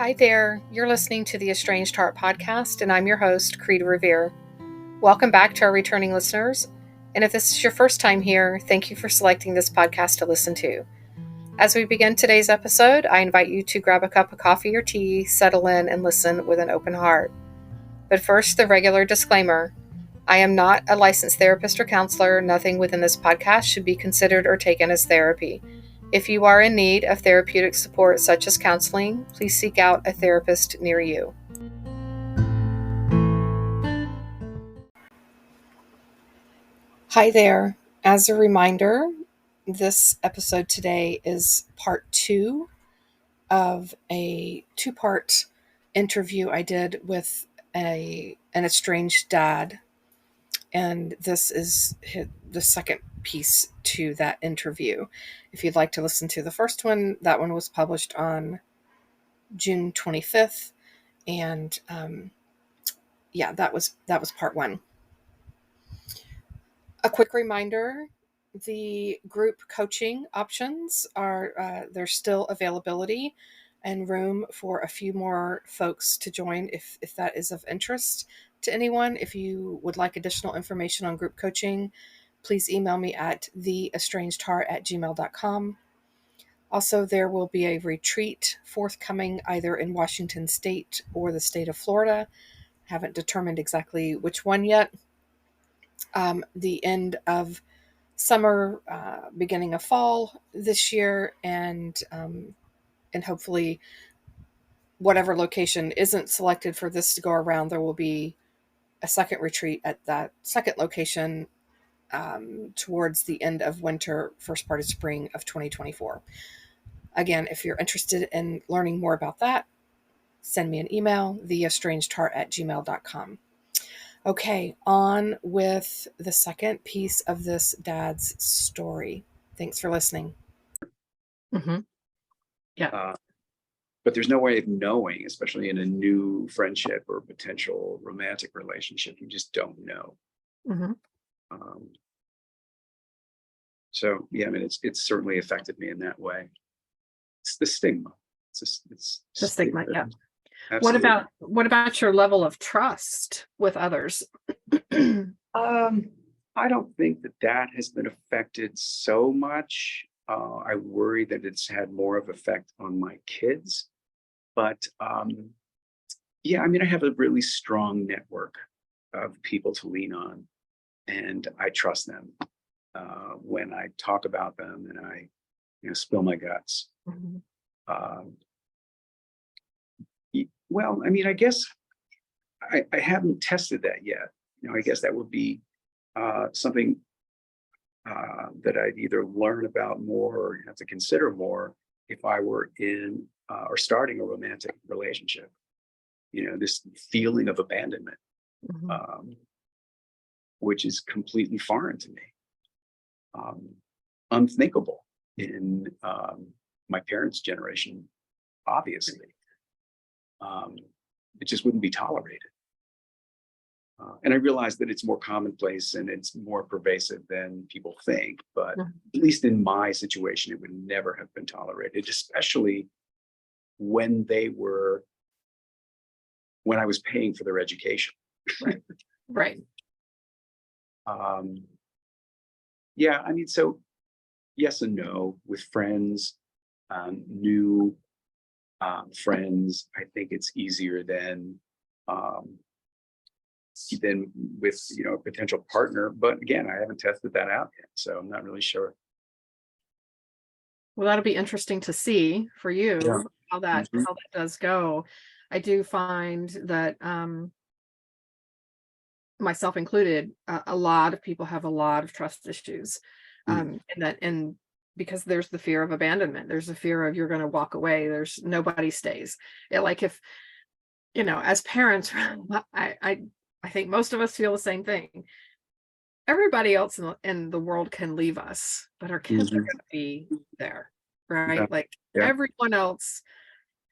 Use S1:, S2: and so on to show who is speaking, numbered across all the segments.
S1: Hi there, you're listening to the Estranged Heart podcast, and I'm your host, Kreed Revere. Welcome back to our returning listeners, and if this is your first time here, thank you for selecting this podcast to listen to. As we begin today's episode, I invite you to grab a cup of coffee or tea, settle in, and listen with an open heart. But first, the regular disclaimer. I am not a licensed therapist or counselor. Nothing within this podcast should be considered or taken as therapy. If you are in need of therapeutic support such as counseling, please seek out a therapist near you. Hi there. As a reminder, this episode today is part 2 of a 2-part interview I did with an estranged dad. And this is the second piece to that interview. If you'd like to listen to the first one, that one was published on June 25th. And that was part 1. A quick reminder, the group coaching options are, there's still availability and room for a few more folks to join if that is of interest to anyone. If you would like additional information on group coaching, please email me at theestrangedheart@gmail.com. Also, there will be a retreat forthcoming either in Washington State or the state of Florida. Haven't determined exactly which one yet. The end of summer, beginning of fall this year, and hopefully whatever location isn't selected for this to go around, there will be a second retreat at that second location towards the end of winter, first part of spring of 2024. Again, if you're interested in learning more about that, send me an email, theestrangedheart@gmail.com. Okay, on with the second piece of this dad's story. Thanks for listening.
S2: Mm-hmm.
S3: Yeah. But there's no way of knowing, especially in a new friendship or potential romantic relationship. You just don't know.
S2: Mm-hmm.
S3: So yeah, I mean, it's certainly affected me in that way. It's the stigma. It's
S2: the stigma. Yeah.
S3: Absolutely.
S2: What about your level of trust with others?
S3: I don't think that has been affected so much. I worry that it's had more of effect on my kids, but yeah, I mean, I have a really strong network of people to lean on, and I trust them when I talk about them and I, spill my guts.
S2: Mm-hmm.
S3: Well, I mean, I guess I haven't tested that yet. I guess that would be something that I'd either learn about more or have to consider more if I were in or starting a romantic relationship. This feeling of abandonment,
S2: Mm-hmm.
S3: Which is completely foreign to me, unthinkable in my parents' generation, obviously. It just wouldn't be tolerated. And I realize that it's more commonplace and it's more pervasive than people think, but at least in my situation, it would never have been tolerated, especially when I was paying for their education.
S2: Right.
S3: Yeah, I mean, so yes and no with friends, new friends. I think it's easier than with a potential partner, but again, I haven't tested that out yet, so I'm not really sure.
S2: Well, that'll be interesting to see for you.
S3: Yeah.
S2: how that does go. I do find that myself included, a lot of people have a lot of trust issues, and because there's the fear of abandonment, there's the fear of you're going to walk away, there's nobody stays. Like if as parents, I think most of us feel the same thing. Everybody else in the world can leave us, but our kids are going to be there, right? Everyone else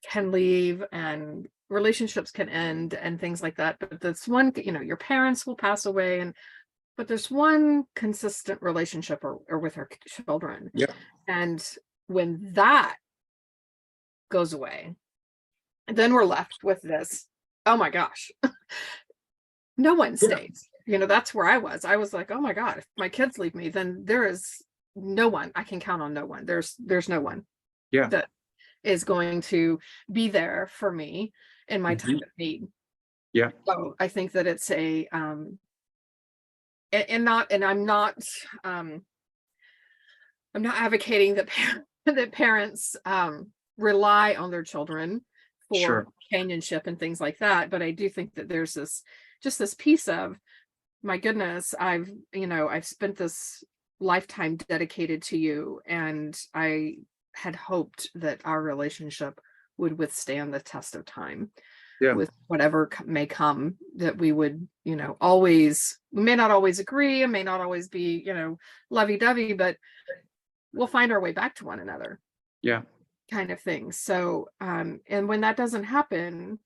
S2: can leave and relationships can end and things like that. But this one, your parents will pass away, but there's one consistent relationship or with our children.
S3: Yeah.
S2: And when that goes away, And then we're left with this, oh my gosh, no one
S3: Yeah.
S2: stays. You know, that's where I was. I was like, oh my God, if my kids leave me, then there is no one. I can count on no one. There's no one
S3: Yeah.
S2: that is going to be there for me in my time of need.
S3: Yeah.
S2: So I think that it's a and I'm not advocating that that parents rely on their children for
S3: Sure.
S2: companionship and things like that, but I do think that there's this piece of, my goodness, I've spent this lifetime dedicated to you, and I had hoped that our relationship would withstand the test of time
S3: Yeah.
S2: with whatever may come, that we would, always, we may not always agree, and may not always be, lovey-dovey, but we'll find our way back to one another,
S3: Yeah.
S2: kind of thing. So, and when that doesn't happen,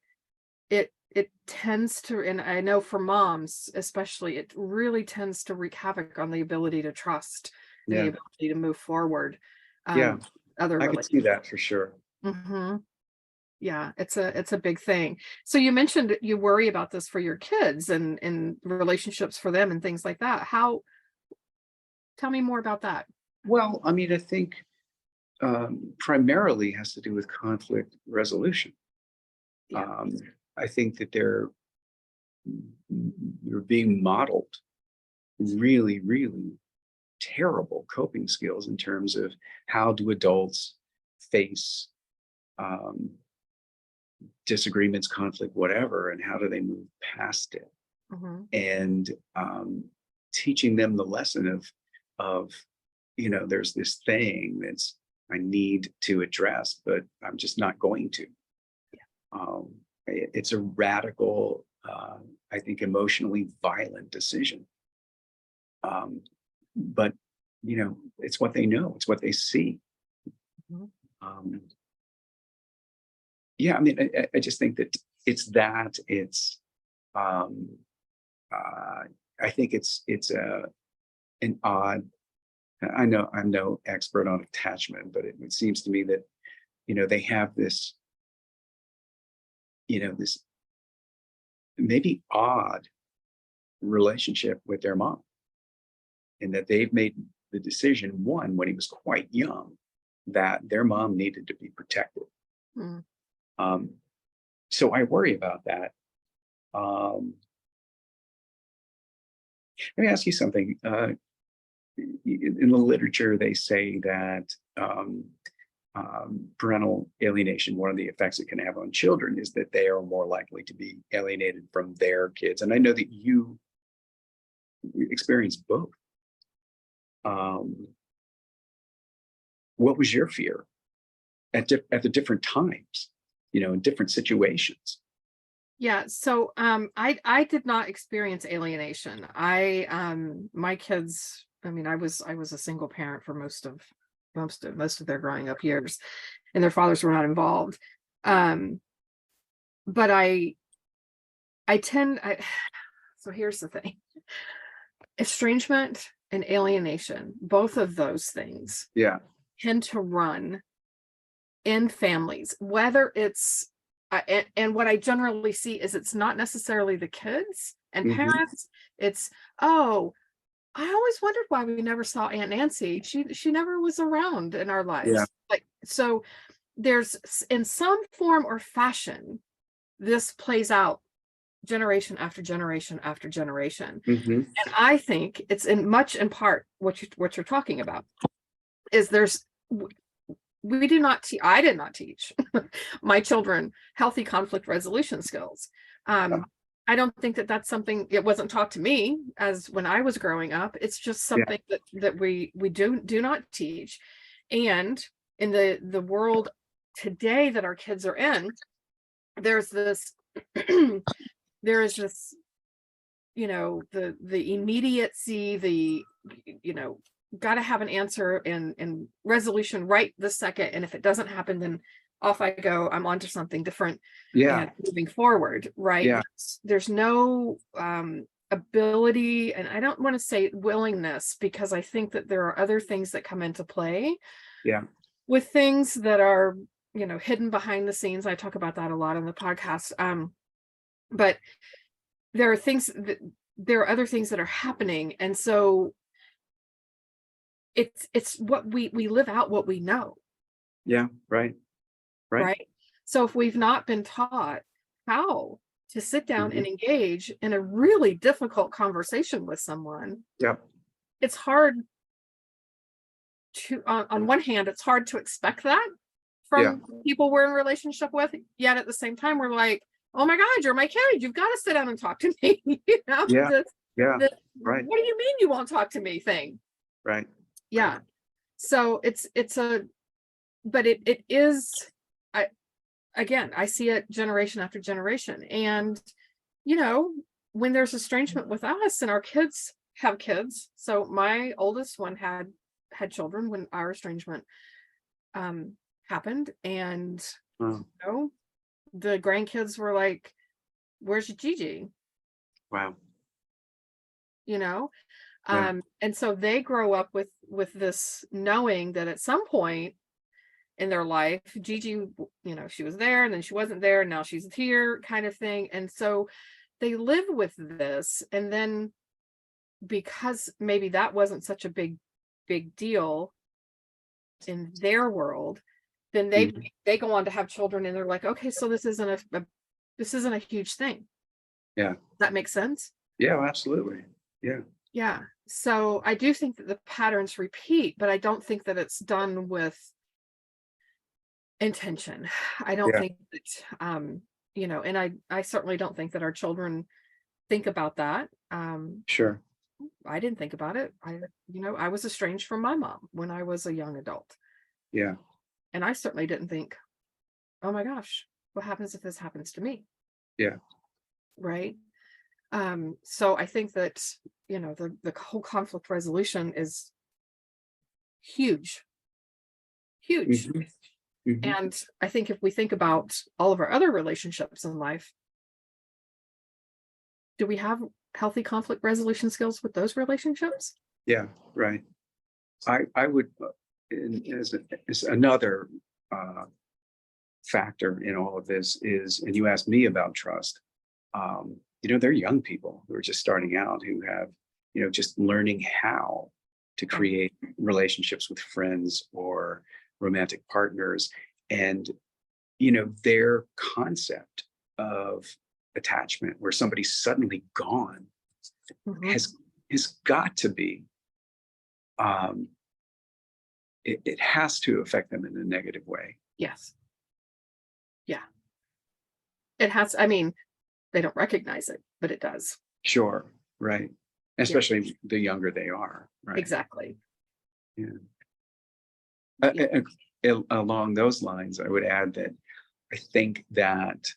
S2: it tends to, and I know for moms especially, it really tends to wreak havoc on the ability to trust, and the
S3: Yeah.
S2: ability to move forward.
S3: Yeah.
S2: Other
S3: I could see
S2: relationships.
S3: that for sure.
S2: Mm-hmm. Yeah, it's a big thing. So you mentioned you worry about this for your kids and relationships for them and things like that. Tell me more about that.
S3: Well, I mean, I think primarily has to do with conflict resolution.
S2: Yeah.
S3: I think that they're being modeled really, really terrible coping skills in terms of how do adults face um, disagreements, conflict, whatever, and how do they move past it,
S2: Mm-hmm.
S3: and teaching them the lesson of there's this thing that's I need to address, but I'm just not going to. It's a radical, I think, emotionally violent decision. But it's what they know. It's what they see.
S2: Mm-hmm.
S3: Yeah, I mean, I just think that it's that. It's I think it's an odd. I know I'm no expert on attachment, but it seems to me that they have this this maybe odd relationship with their mom, and that they've made the decision, one, when he was quite young, that their mom needed to be protected.
S2: Mm.
S3: So I worry about that. Let me ask you something. In the literature, they say that parental alienation, one of the effects it can have on children is that they are more likely to be alienated from their kids. And I know that you experienced both. What was your fear at the different times, in different situations?
S2: Yeah, so I did not experience alienation. My kids, I mean, I was a single parent for most of their growing up years, and their fathers were not involved. But so here's the thing. Estrangement and alienation, both of those things,
S3: Yeah.
S2: tend to run in families, whether it's and what I generally see is it's not necessarily the kids and parents. It's, oh, I always wondered why we never saw Aunt Nancy. She never was around in our lives.
S3: Yeah.
S2: Like, so there's, in some form or fashion, this plays out generation after generation after generation. And I think it's in part what you're talking about is we do not I did not teach my children healthy conflict resolution skills. I don't think that that's something, it wasn't taught to me as when I was growing up. It's just something that we do not teach. And in the world today that our kids are in, there's this there is this, the immediacy, got to have an answer and resolution right this second. And if it doesn't happen, then off I go. I'm onto something different.
S3: Yeah.
S2: And moving forward, right?
S3: Yeah.
S2: There's no ability, and I don't want to say willingness, because I think that there are other things that come into play.
S3: Yeah.
S2: With things that are hidden behind the scenes. I talk about that a lot on the podcast. But there are there are other things that are happening. And so it's what we live out what we know.
S3: Yeah. Right.
S2: Right. So if we've not been taught how to sit down and engage in a really difficult conversation with someone,
S3: Yep.
S2: it's hard to, on one hand, it's hard to expect that from people we're in relationship with. Yet at the same time, we're like, oh my God, you're my kid. You've got to sit down and talk to me.
S3: Yeah.
S2: This,
S3: Right.
S2: what do you mean you won't talk to me thing?
S3: Right.
S2: Yeah.
S3: Right.
S2: So but it is, again, I see it generation after generation. And, when there's estrangement with us and our kids have kids. So my oldest one had children when our estrangement happened. And, the grandkids were like, where's Gigi?
S3: Wow.
S2: And so they grow up with this knowing that at some point in their life, Gigi, she was there and then she wasn't there and now she's here, kind of thing. And so they live with this. And then because maybe that wasn't such a big deal in their world, then they go on to have children and they're like, okay, so this isn't a huge thing.
S3: Yeah.
S2: Does that make sense?
S3: Yeah, absolutely. Yeah.
S2: Yeah. So I do think that the patterns repeat, but I don't think that it's done with intention. I don't think that, and I certainly don't think that our children think about that.
S3: Sure.
S2: I didn't think about it. I was estranged from my mom when I was a young adult.
S3: Yeah.
S2: And I certainly didn't think, oh my gosh, what happens if this happens to me?
S3: Yeah.
S2: Right. So I think that, the whole conflict resolution is huge. And I think if we think about all of our other relationships in life, do we have healthy conflict resolution skills with those relationships?
S3: Yeah. Right. I would, as another factor in all of this is, and you asked me about trust. They're young people who are just starting out who have, just learning how to create relationships with friends or romantic partners. And, their concept of attachment where somebody's suddenly gone has got to be, it has to affect them in a negative way.
S2: Yes. Yeah. It has, they don't recognize it, but it does.
S3: Sure. Right. Especially the younger they are. Right.
S2: Exactly.
S3: Yeah. Along those lines, I would add that I think that,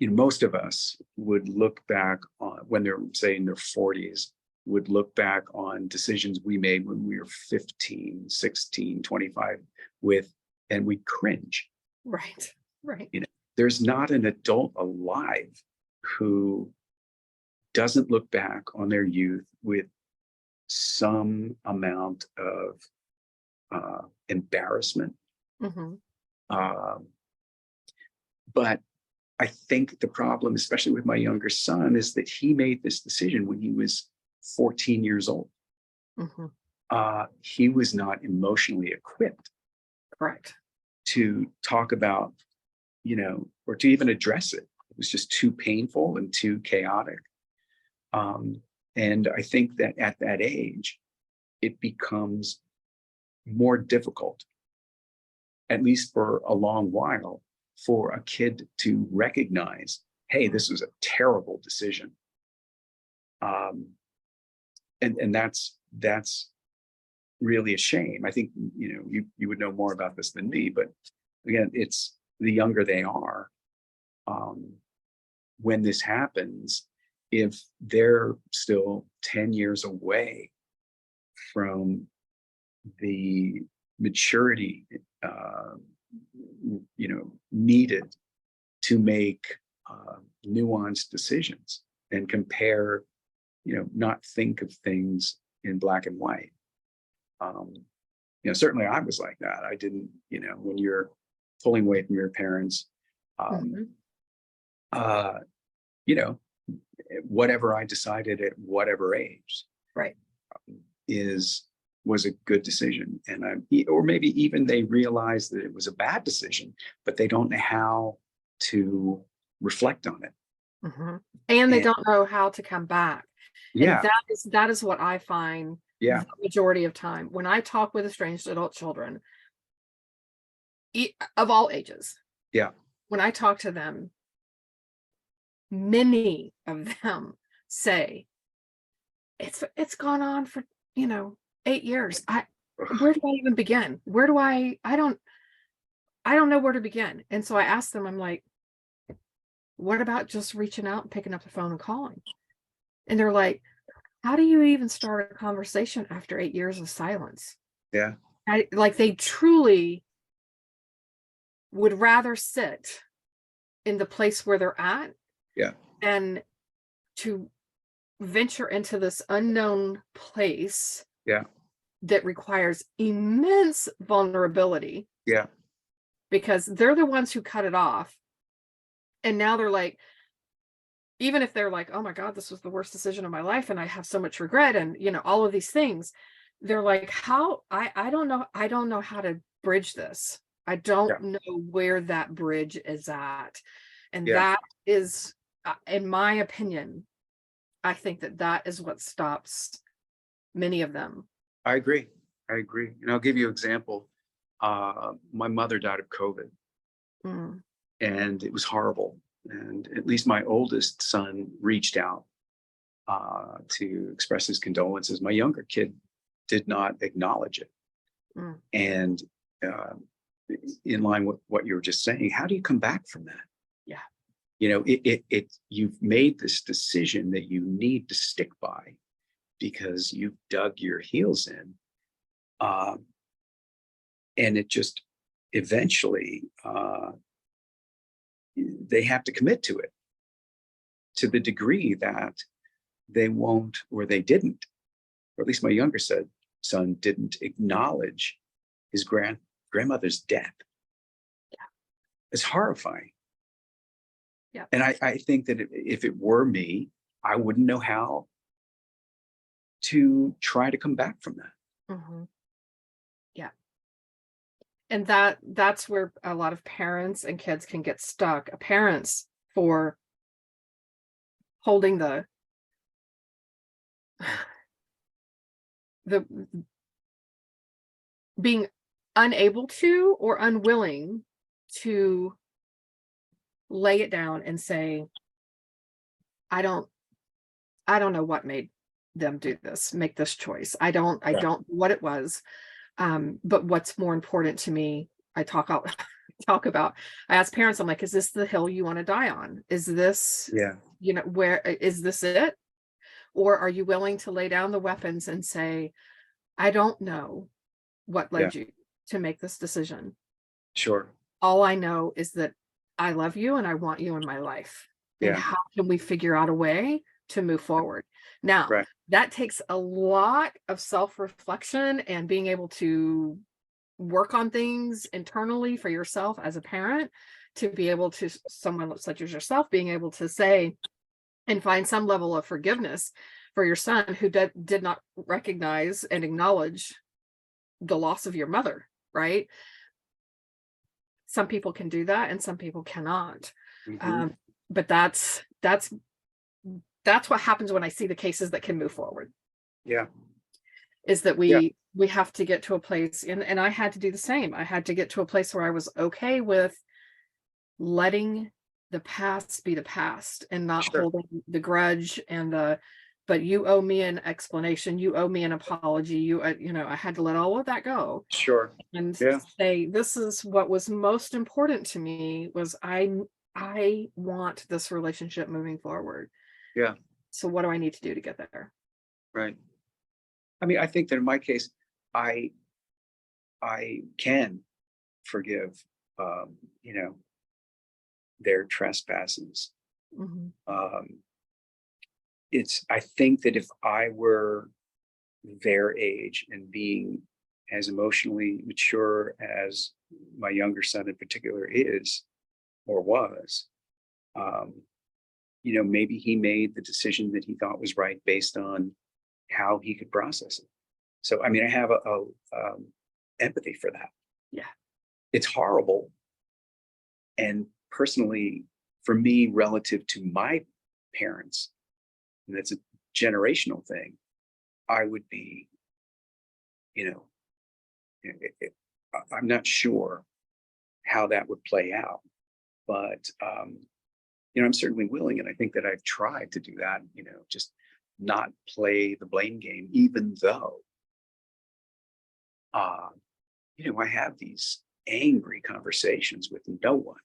S3: most of us would look back on when they're, say, in their 40s, would look back on decisions we made when we were 15, 16, 25 and we cringe.
S2: Right. Right.
S3: There's not an adult alive who doesn't look back on their youth with some amount of embarrassment. But I think the problem, especially with my younger son, is that he made this decision when he was 14 years old. He was not emotionally equipped.
S2: Correct.
S3: To talk about, or to even address it. It was just too painful and too chaotic. And I think that at that age, it becomes more difficult, at least for a long while, for a kid to recognize, hey, this was a terrible decision. And that's really a shame. I think, you would know more about this than me, but again, it's the younger they are, when this happens, if they're still 10 years away from the maturity, needed to make nuanced decisions and compare, not think of things in black and white. Certainly I was like that. I didn't, when you're pulling away from your parents. Um,
S2: Mhm.
S3: you know, whatever I decided at whatever age
S2: Right.
S3: was a good decision. And or maybe even they realize that it was a bad decision, but they don't know how to reflect on it.
S2: Mhm. And they
S3: And
S2: don't know how to come back. And
S3: yeah,
S2: that is what I find
S3: yeah,
S2: the majority of time when I talk with estranged adult children, of all ages.
S3: yeah,
S2: When I talk to them, many of them say, it's gone on for, 8 years. Where do I even begin? Where do I don't know where to begin. And so I asked them, I'm like, what about just reaching out and picking up the phone and calling? And they're like, how do you even start a conversation after 8 years of silence?
S3: yeah,
S2: Like they truly would rather sit in the place where they're at
S3: yeah,
S2: and to venture into this unknown place
S3: yeah,
S2: that requires immense vulnerability
S3: yeah,
S2: because they're the ones who cut it off. And now they're like, even if they're like, oh my God, this was the worst decision of my life and I have so much regret and all of these things, they're like, how I don't know, I don't know how to bridge this. I
S3: yeah,
S2: don't know where that bridge is at. And
S3: yeah.
S2: that is, in my opinion, I think that is what stops many of them.
S3: I agree. I agree. And I'll give you an example. My mother died of COVID,
S2: Mm,
S3: and it was horrible. And at least my oldest son reached out to express his condolences. My younger kid did not acknowledge it.
S2: mm,
S3: And uh, in line with what you were just saying, how do you come back from that?
S2: yeah.
S3: You've made this decision that you need to stick by because you've dug your heels in. Um, and it just eventually they have to commit to it to the degree that they won't or they didn't, or at least my younger son didn't acknowledge his grandmother's death.
S2: Yeah.
S3: It's horrifying.
S2: Yeah.
S3: And I think that if it were me, I wouldn't know how to try to come back from that.
S2: Hmm. Yeah. And that's where a lot of parents and kids can get stuck. Parents for holding the being unable to or unwilling to lay it down and say, I don't I don't know what made them make this choice. I
S3: Yeah.
S2: don't know what it was. But what's more important to me, I talk out talk about, I ask parents, I'm like, is this the hill you want to die on? Is this,
S3: Yeah.
S2: where is this it? Or are you willing to lay down the weapons and say, I don't know what
S3: Yeah.
S2: led you to make this decision.
S3: Sure.
S2: All I know is that I love you and I want you in my life. And
S3: Yeah.
S2: how can we figure out a way to move forward? Now,
S3: Right.
S2: that takes a lot of self-reflection and being able to work on things internally for yourself as a parent to be able to, someone such as yourself, being able to say and find some level of forgiveness for your son who did not recognize and acknowledge the loss of your mother, right? Some people can do that and some people cannot.
S3: Mm-hmm.
S2: But that's what happens when I see the cases that can move forward,
S3: Yeah.
S2: is that
S3: Yeah.
S2: we have to get to a place, and I had to do the same. I had to get to a place where I was okay with letting the past be the past and not
S3: Sure.
S2: holding the grudge and but you owe me an explanation, you owe me an apology, I had to let all of that go
S3: Sure.
S2: and
S3: Yeah.
S2: say, this is what was most important to me, was I want this relationship moving forward.
S3: Yeah.
S2: So what do I need to do to get there?
S3: Right. I mean, I think that in my case, I can forgive, um, you know, their trespasses.
S2: Mhm.
S3: Um, I think that if I were their age and being as emotionally mature as my younger son in particular is or was, um, maybe he made the decision that he thought was right based on how he could process it. So, I mean, I have empathy for that.
S2: Yeah.
S3: It's horrible. And personally, for me, relative to my parents, and that's a generational thing, I would be, you know, I'm not sure how that would play out, but, I'm certainly willing. And I think that I've tried to do that, just not play the blame game, even though, I have these angry conversations with no one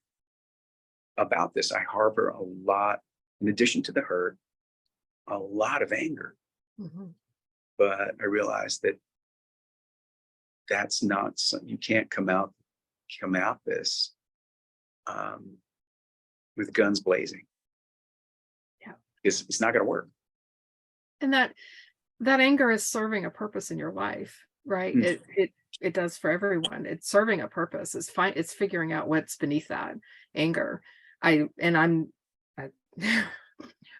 S3: about this. I harbor a lot, in addition to the hurt, a lot of anger.
S2: Mm-hmm.
S3: But I realize that that's not you can't come out this with guns blazing.
S2: Yeah,
S3: it's not going to work.
S2: And that anger is serving a purpose in your life, right? It does for everyone. It's serving a purpose. It's figuring out what's beneath that anger. I'm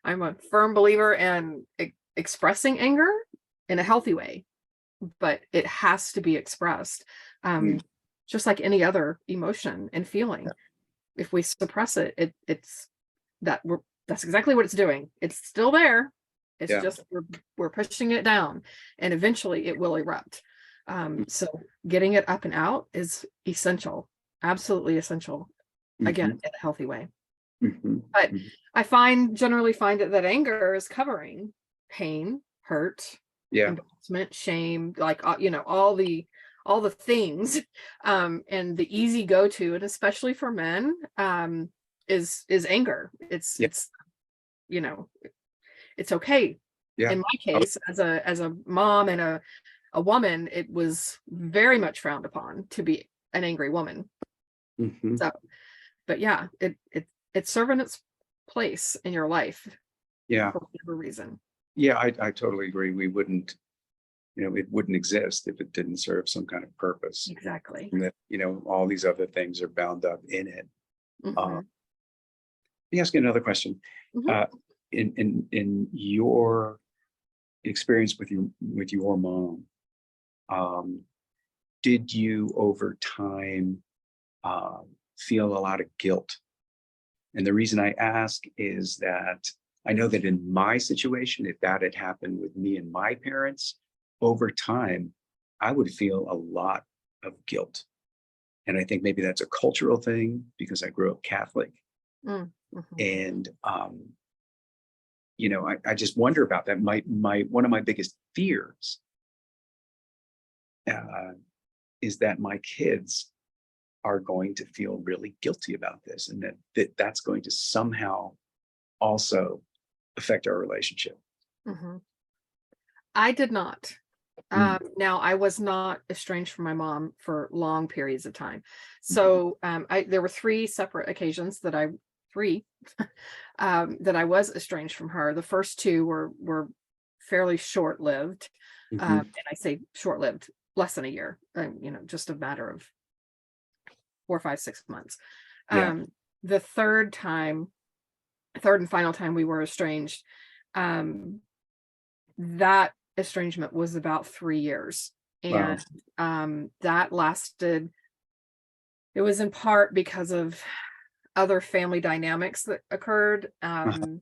S2: a firm believer in expressing anger in a healthy way, but it has to be expressed, just like any other emotion and feeling. Yeah. If we suppress it, that's exactly what it's doing. It's still there. It's just we're pushing it down, and eventually it will erupt. So getting it up and out is essential, absolutely essential. Again, in a healthy way. But I generally find that anger is covering pain, hurt, embarrassment, shame, like all the things. And the easy go-to, and especially for men, is anger. It's it's okay. In my case, as a mom and a woman, it was very much frowned upon to be an angry woman. So, but yeah, it's serving its place in your life. For whatever reason.
S3: Yeah, I totally agree. We wouldn't, it wouldn't exist if it didn't serve some kind of purpose.
S2: Exactly.
S3: And that, all these other things are bound up in it. Let me ask you another question. In your experience with your mom, did you over time feel a lot of guilt? And the reason I ask is that I know that in my situation, if that had happened with me and my parents, over time, I would feel a lot of guilt. And I think maybe that's a cultural thing because I grew up Catholic. And, I just wonder about that. One of my biggest fears is that my kids are going to feel really guilty about this, and that's going to somehow also affect our relationship.
S2: I did not. Now, I was not estranged from my mom for long periods of time. So there were three separate occasions that I was estranged from her. The first two were fairly short-lived. And I say short-lived, less than a year, just a matter of 4, 5, 6 months. The third and final time we were estranged, that estrangement was about 3 years. And that lasted, it was in part because of other family dynamics that occurred. And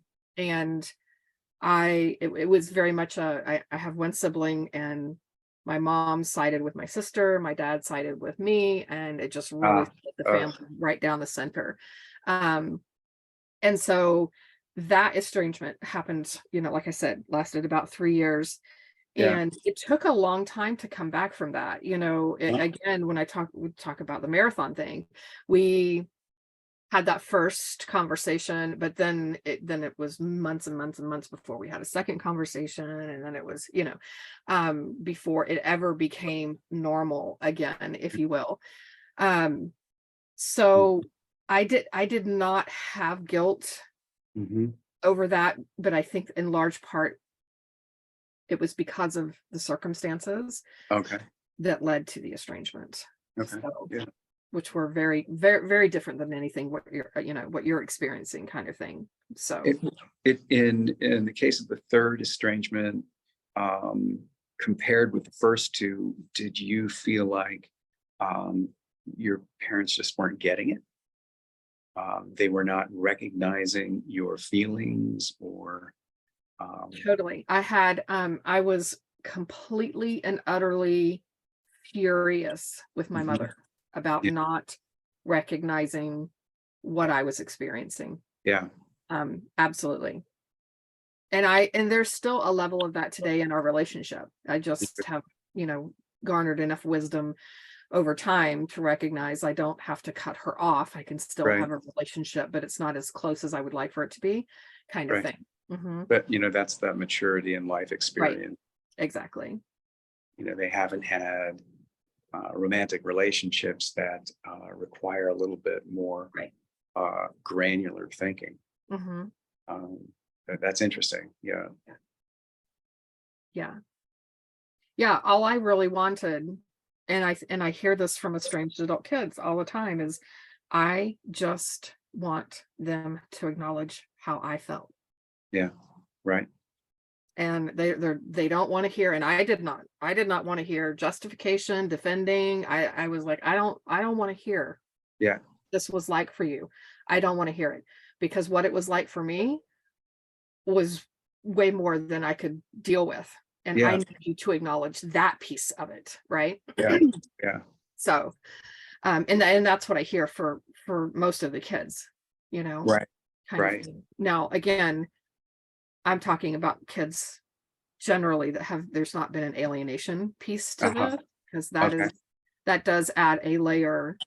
S2: it was very much I have one sibling, and my mom sided with my sister, my dad sided with me, and it just really put the family right down the center. And so that estrangement happened, like I said, lasted about 3 years. And it took a long time to come back from that. Again, when we talk about the marathon thing, we had that first conversation, but then it was months and months and months before we had a second conversation. And then it was, before it ever became normal again, if you will. So I did not have guilt over that, but I think in large part, it was because of the circumstances that led to the estrangement.
S3: Okay.
S2: So, which were very, very, very different than anything what you're experiencing, kind of thing. So
S3: In the case of the third estrangement, compared with the first two, did you feel like your parents just weren't getting it? They were not recognizing your feelings, or
S2: totally. I was completely and utterly furious with my
S3: Mhm.
S2: mother about
S3: Yeah.
S2: not recognizing what I was experiencing.
S3: Yeah,
S2: Absolutely. And there's still a level of that today in our relationship. I just have, garnered enough wisdom over time to recognize I don't have to cut her off. I can still
S3: right,
S2: have a relationship, but it's not as close as I would like for it to be, kind of
S3: right.
S2: thing. Hmm.
S3: But that's that maturity and life
S2: Right.
S3: experience.
S2: Exactly.
S3: They haven't had romantic relationships that require a little bit more
S2: Right.
S3: granular thinking.
S2: Hmm.
S3: Um, that's interesting. Yeah.
S2: Yeah. Yeah. All I really wanted, and I hear this from estranged adult kids all the time, is I just want them to acknowledge how I felt.
S3: Yeah. Right.
S2: And they don't want to hear, and I did not want to hear justification, defending. I was like, I don't want to hear
S3: Yeah.
S2: this was like for you. I don't want to hear it, because what it was like for me was way more than I could deal with. And I
S3: Yeah.
S2: need you to acknowledge that piece of it, right?
S3: Yeah. Yeah.
S2: So and that's what I hear for most of the kids,
S3: Right.
S2: kind of
S3: Right.
S2: thing. Now again, I'm talking about kids generally that there's not been an alienation piece to
S3: Uh-huh.
S2: this, because
S3: Okay.
S2: that does add a layer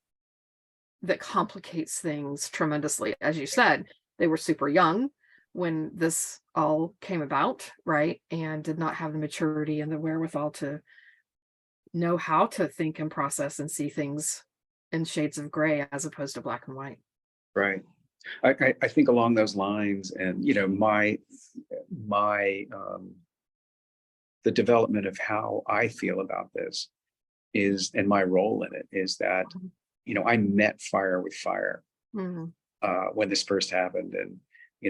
S2: that complicates things tremendously. As you said, they were super young when this all came about, right? And did not have the maturity and the wherewithal to know how to think and process and see things in shades of gray as opposed to black and white.
S3: Right. I think along those lines, and my the development of how I feel about this is, and my role in it is that, I met fire with fire
S2: Mhm.
S3: when this first happened. And,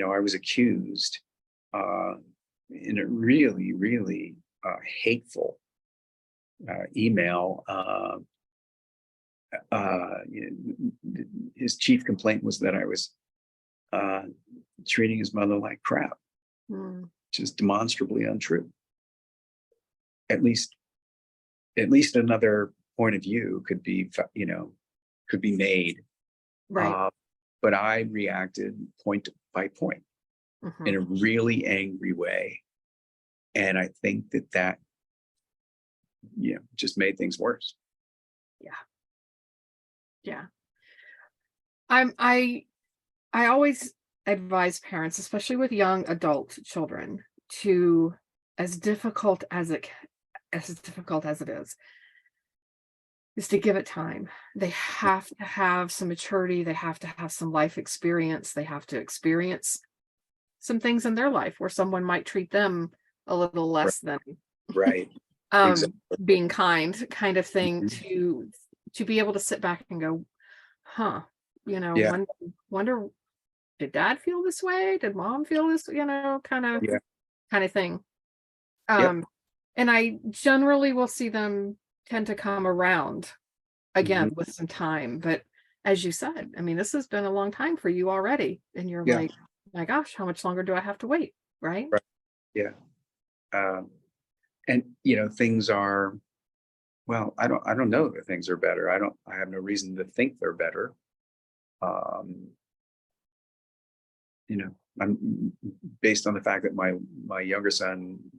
S3: I was accused uh, in a really, really hateful email. His chief complaint was that I was uh, treating his mother like crap,
S2: Mm.
S3: which is demonstrably untrue. At least, another point of view could be made.
S2: Right.
S3: But I reacted point by point in
S2: Mhm.
S3: a really angry way. And I think that just made things worse.
S2: Yeah. Yeah. I always advise parents, especially with young adult children, to, as difficult as it is to give it time. They have to have some maturity. They have to have some life experience. They have to experience some things in their life where someone might treat them a little
S3: Right.
S2: less than
S3: Right.
S2: um
S3: Exactly.
S2: being kind of thing,
S3: Mhm.
S2: to be able to sit back and go, huh,
S3: Yeah.
S2: wonder, did dad feel this way? Did mom feel this,
S3: Yeah.
S2: kind of thing.
S3: Yep.
S2: And I generally will see them tend to come around
S3: Mhm.
S2: again with some time. But as you said, I mean, this has been a long time for you already. And you're
S3: Yeah.
S2: like, my gosh, how much longer do I have to wait? Right?
S3: Right. Yeah. Um, and things are, well, I don't know that things are better. I have no reason to think they're better. Um, you know, I'm based on the fact that my younger son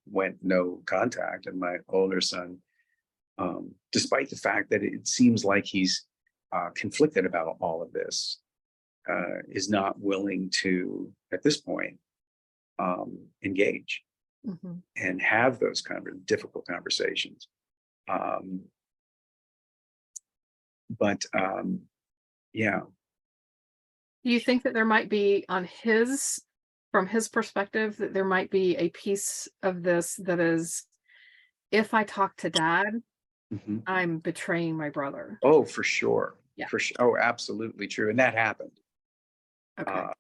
S3: went no contact, and my older son, despite the fact that it seems like he's conflicted about all of this, is not willing to, at this point, engage
S2: Hmm.
S3: and have those kind of difficult conversations. Um, but yeah,
S2: Do you think that there might be from his perspective, that there might be a piece of this that is, if I talk to dad,
S3: Mhm.
S2: I'm betraying my brother.
S3: Oh, for sure.
S2: Yeah.
S3: For sure. Oh, absolutely true. And that happened,
S2: Okay.
S3: uh,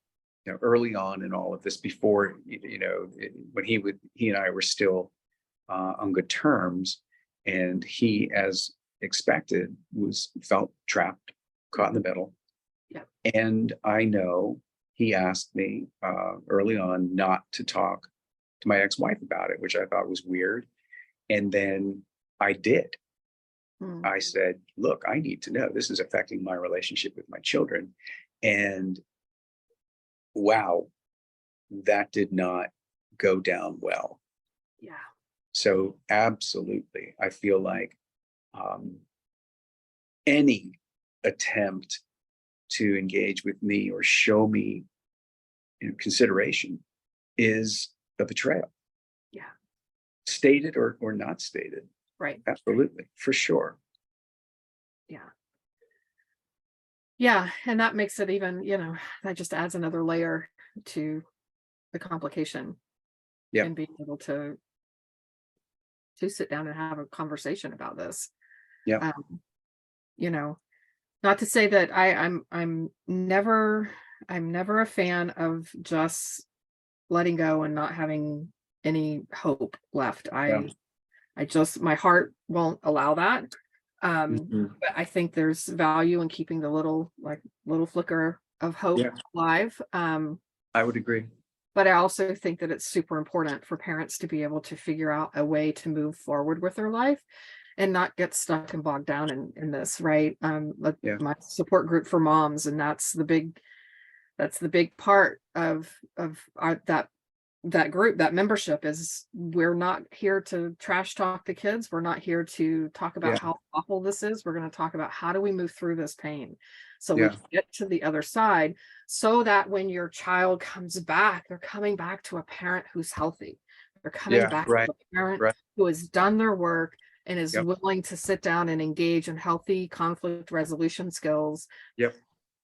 S3: early on in all of this before, when he and I were still on good terms, and he, as expected, felt trapped, caught in the middle.
S2: Yeah.
S3: And I know he asked me early on not to talk to my ex-wife about it, which I thought was weird. And then I did.
S2: Mm.
S3: I said, look, I need to know. This is affecting my relationship with my children. And wow, that did not go down well.
S2: Yeah.
S3: So, absolutely, I feel like um, any attempt to engage with me or show me consideration is a betrayal,
S2: Yeah.
S3: stated or not stated.
S2: Right.
S3: Absolutely, for sure.
S2: Yeah. Yeah. And that makes it even, that just adds another layer to the complication
S3: Yep.
S2: and being able to sit down and have a conversation about this.
S3: Yep.
S2: You know, not to say that I'm never a fan of just letting go and not having any hope left.
S3: Yeah.
S2: I just, my heart won't allow that.
S3: Mhm.
S2: But I think there's value in keeping the little flicker of hope
S3: Yeah,
S2: alive.
S3: I would agree.
S2: But I also think that it's super important for parents to be able to figure out a way to move forward with their life and not get stuck and bogged down in this, right?
S3: Yeah.
S2: My support group for moms, and that's the big part of that group, that membership, is we're not here to trash talk the kids. We're not here to talk about
S3: Yeah.
S2: how awful this is. We're going to talk about how do we move through this pain so we
S3: Yeah.
S2: can get to the other side, so that when your child comes back, they're coming back to a parent who's healthy. They're coming
S3: Yeah.
S2: back
S3: Right.
S2: to a parent
S3: Right.
S2: who has done their work and is
S3: Yep.
S2: willing to sit down and engage in healthy conflict resolution skills
S3: Yep.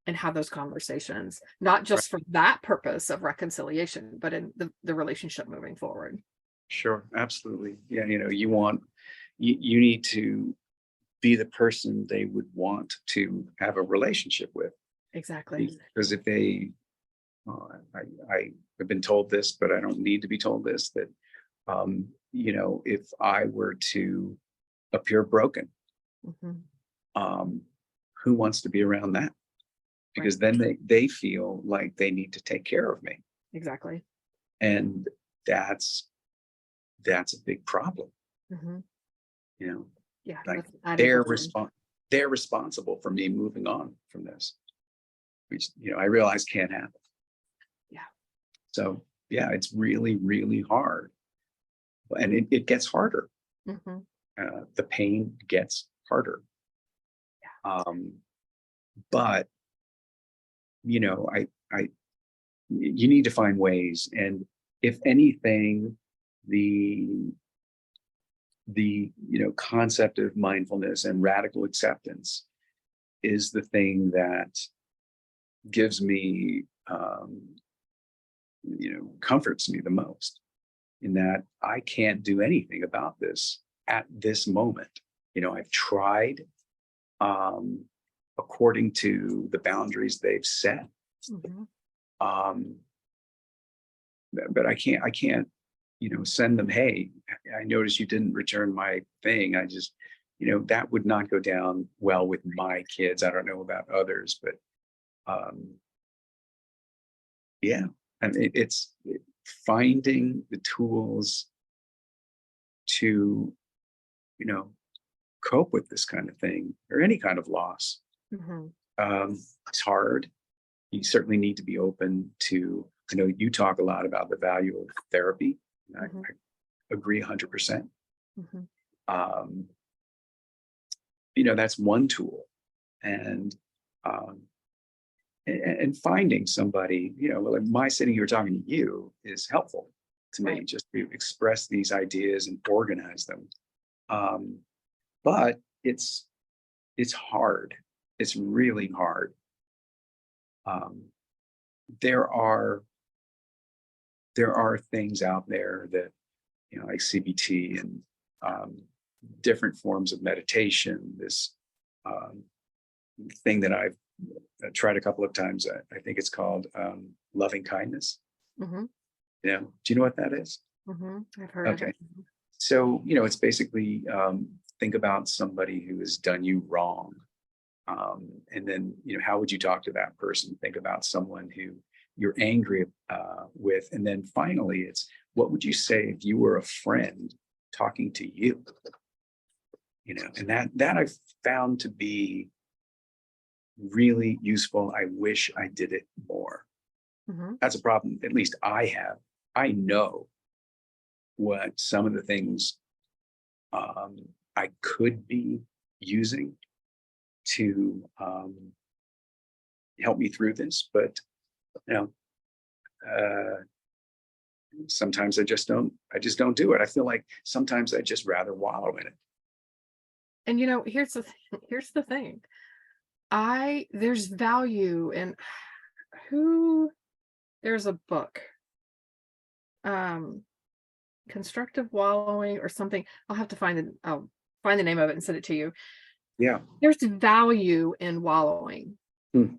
S2: and have those conversations, not
S3: Right.
S2: just for that purpose of reconciliation, but in the relationship moving forward.
S3: Sure. Absolutely. Yeah. You need to be the person they would want to have a relationship with.
S2: Exactly.
S3: Because if they, I have been told this, but I don't need to be told this, that, if I were to appear broken,
S2: Mhm.
S3: um, who wants to be around that? Because then they feel like they need to take care of me.
S2: Exactly.
S3: And that's a big problem.
S2: Mhm.
S3: You know,
S2: Yeah,
S3: like
S2: that's added
S3: they're
S2: burden.
S3: they're responsible for me moving on from this, which I realize can't happen.
S2: Yeah.
S3: So yeah, it's really, really hard. And it gets harder.
S2: Mhm.
S3: The pain gets harder. But I you need to find ways. And if anything, the concept of mindfulness and radical acceptance is the thing that gives me comforts me the most, in that I can't do anything about this at this moment. I've tried um according to the boundaries they've set,
S2: Mhm.
S3: um but I can't send them, hey, I noticed you didn't return my thing. I just that would not go down well with my kids. I don't know about others, but um yeah, and it's finding the tools to you know cope with this kind of thing, or any kind of loss.
S2: Mhm.
S3: It's hard. You certainly need to be open to, I know you talk a lot about the value of therapy. I
S2: Mhm.
S3: agree 100%.
S2: Mhm.
S3: um, that's one tool. And um, and finding somebody, like my sitting here talking to you is helpful to me,
S2: Right.
S3: just to express these ideas and organize them. um, but it's hard. It's really hard. um, there are things out there that like CBT and different forms of meditation, this thing that I've tried a couple of times. I think it's called loving kindness.
S2: Mm-hmm.
S3: You know, do you know what that is?
S2: Mm-hmm. I've heard
S3: Okay.
S2: of it.
S3: So, you know, it's basically think about somebody who has done you wrong. And then, you know, how would you talk to that person? Think about someone who you're angry with. And then finally, it's what would you say if you were a friend talking to you? You know, and that I've found to be really useful. I wish I did it more.
S2: Mm-hmm.
S3: That's a problem, at least I have. I know what some of the things I could be using to help me through this, but you know, sometimes I just don't do it. I feel like sometimes I just rather wallow in it.
S2: And you know, here's the thing. There's value in there's a book, constructive wallowing or something. I'll find the name of it and send it to you.
S3: Yeah.
S2: There's value in wallowing.
S3: Hmm.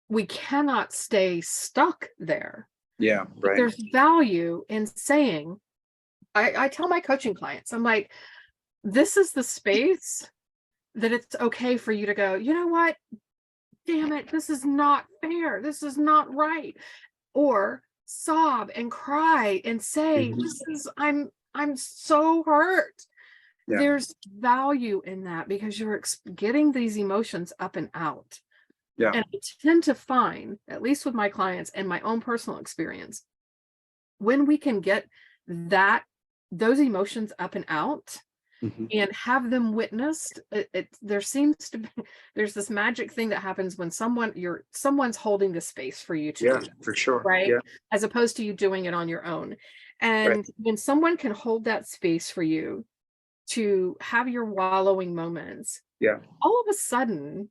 S2: We cannot stay stuck there.
S3: Yeah,
S2: But
S3: right.
S2: there's value in saying, I tell my coaching clients, I'm like, this is the space that it's okay for you to go, you know what? Damn it, this is not fair. This is not right. Or sob and cry and say,
S3: Mhm.
S2: I'm so hurt.
S3: Yeah.
S2: There's value in that because you're getting these emotions up and out.
S3: Yeah.
S2: And I tend to find, at least with my clients and my own personal experience, when we can get those emotions up and out,
S3: Mhm.
S2: and have them witnessed, there seems to be there's this magic thing that happens when someone's holding the space for you to
S3: Yeah,
S2: do this,
S3: for sure.
S2: right?
S3: Yeah.
S2: As opposed to you doing it on your own.
S3: Right.
S2: And when someone can hold that space for you to have your wallowing moments,
S3: Yeah.
S2: all of a sudden,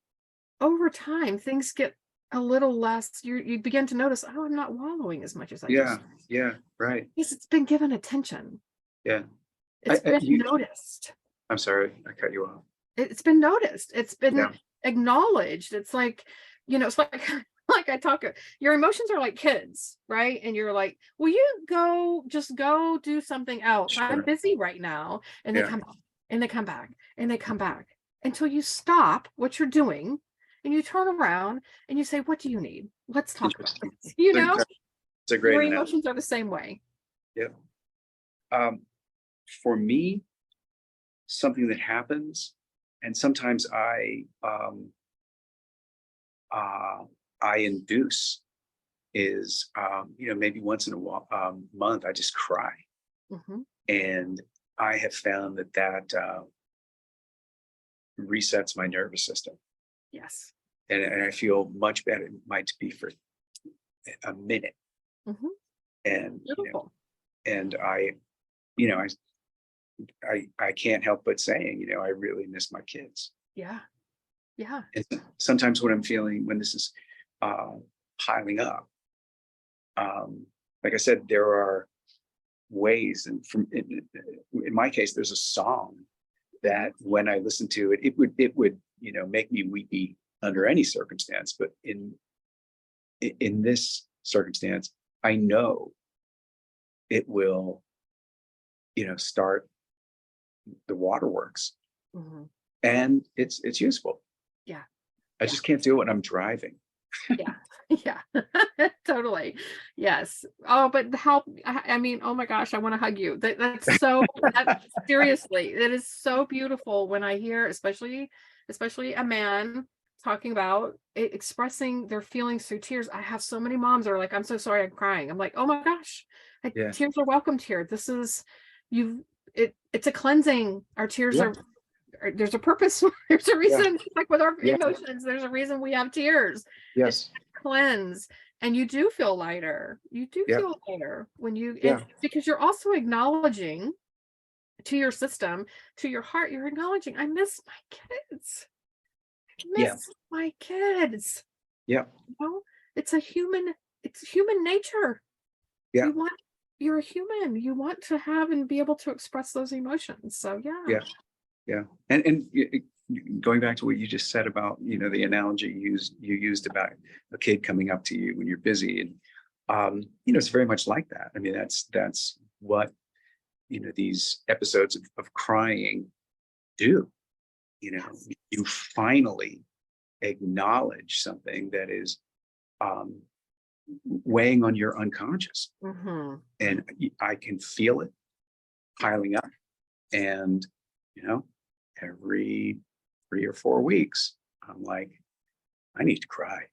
S2: over time, things get a little less. You begin to notice, oh, I'm not wallowing as much as I
S3: Yeah.
S2: just,
S3: Yeah. Right.
S2: because it's been given attention.
S3: Yeah.
S2: It's been noticed.
S3: I'm sorry, I cut you off.
S2: It's been noticed. It's been
S3: Yeah.
S2: acknowledged. It's like, you know, it's like like I talk, your emotions are like kids, right? And you're like, will you just go do something else? I'm
S3: Sure.
S2: busy right now. And they
S3: Yeah.
S2: come back and they come back and they come back until you stop what you're doing and you turn around and you say, what do you need? Let's talk about
S3: Interesting.
S2: this. You know,
S3: It's a great
S2: your
S3: analogy.
S2: emotions are the same way.
S3: Yeah. For me, something that happens, and sometimes I induce is you know, maybe once in a month I just cry,
S2: Mm-hmm.
S3: and I have found that resets my nervous system,
S2: Yes.
S3: and I feel much better. It might be for a minute,
S2: Mm-hmm.
S3: and you know,
S2: Beautiful.
S3: and you know, I can't help but saying, you know, I really miss my kids.
S2: Yeah. Yeah.
S3: And sometimes when I'm feeling, when this is piling up, like I said, there are ways, and in my case, there's a song that when I listen to it, it would you know, make me weepy under any circumstance, but in this circumstance, I know it will, you know, start the waterworks,
S2: Mm-hmm.
S3: and it's useful.
S2: Yeah.
S3: I just can't do it when I'm driving.
S2: Yeah. Yeah. Totally. Yes. Oh, but how, I mean, oh my gosh, I want to hug you. That's so, seriously, it is so beautiful when I hear, especially a man talking about expressing their feelings through tears. I have so many moms that are like, I'm so sorry, I'm crying. I'm like, oh my gosh,
S3: Yeah.
S2: tears are welcomed here. This is, it's a cleansing. Our tears
S3: Yeah.
S2: there's a purpose. There's a reason.
S3: Yeah.
S2: Like with our
S3: Yeah.
S2: emotions, there's a reason we have tears.
S3: Yes.
S2: Cleanse, and you do feel lighter. You do
S3: Yeah.
S2: feel lighter when you,
S3: Yeah.
S2: because you're also acknowledging to your system, to your heart, you're acknowledging, I miss my kids. I
S3: Yeah.
S2: miss my kids.
S3: Yeah.
S2: You know, it's human nature.
S3: Yeah.
S2: You're a human. You want to have and be able to express those emotions. So yeah.
S3: Yeah. Yeah. And going back to what you just said about, the analogy you used about a kid coming up to you when you're busy, and it's very much like that. I mean, that's what these episodes of crying do. You finally acknowledge something that is weighing on your unconscious, and I can feel it piling up, and every 3 or 4 weeks I'm like, I need to cry.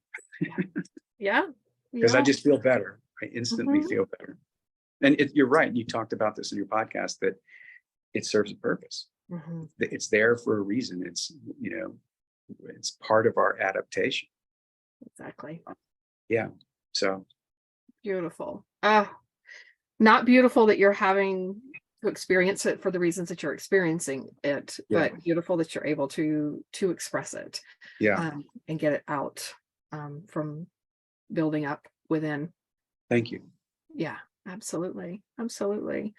S2: Yeah.
S3: Because I
S2: Yeah.
S3: just feel better. I instantly feel better. And you're right. You talked about this in your podcast, that it serves a purpose. It's there for a reason. It's part of our adaptation.
S2: Exactly.
S3: Yeah. So
S2: Beautiful. Not beautiful that you're having to experience it for the reasons that you're experiencing it,
S3: Yeah.
S2: but beautiful that you're able to express it,
S3: yeah.
S2: and get it out, from building up within.
S3: Thank you.
S2: Yeah, absolutely. Absolutely.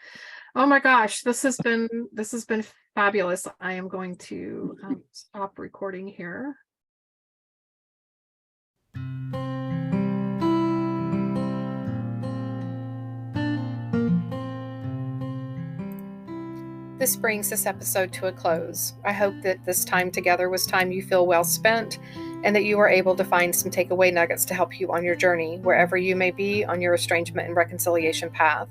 S2: Oh my gosh, this has been fabulous. I am going to stop recording here.
S1: This brings this episode to a close. I hope that this time together was time you feel well spent, and that you are able to find some takeaway nuggets to help you on your journey, wherever you may be on your estrangement and reconciliation path.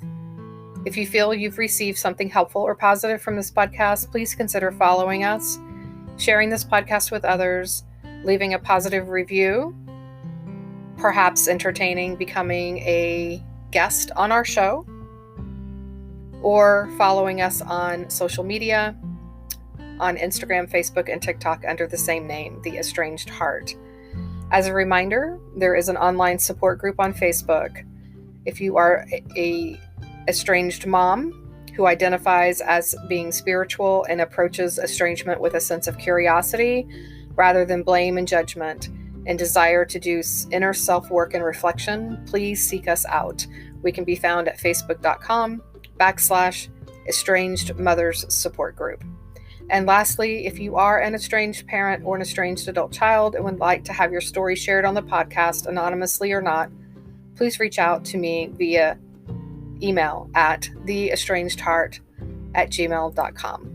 S1: If you feel you've received something helpful or positive from this podcast, please consider following us, sharing this podcast with others, leaving a positive review, perhaps entertaining becoming a guest on our show, or following us on social media, on Instagram, Facebook, and TikTok under the same name, The Estranged Heart. As a reminder, there is an online support group on Facebook. If you are a estranged mom who identifies as being spiritual and approaches estrangement with a sense of curiosity rather than blame and judgment, and desire to do inner self-work and reflection, please seek us out. We can be found at facebook.com/Estranged Mothers Support Group. And lastly, if you are an estranged parent or an estranged adult child and would like to have your story shared on the podcast, anonymously or not, please reach out to me via email at theestrangedheart@gmail.com.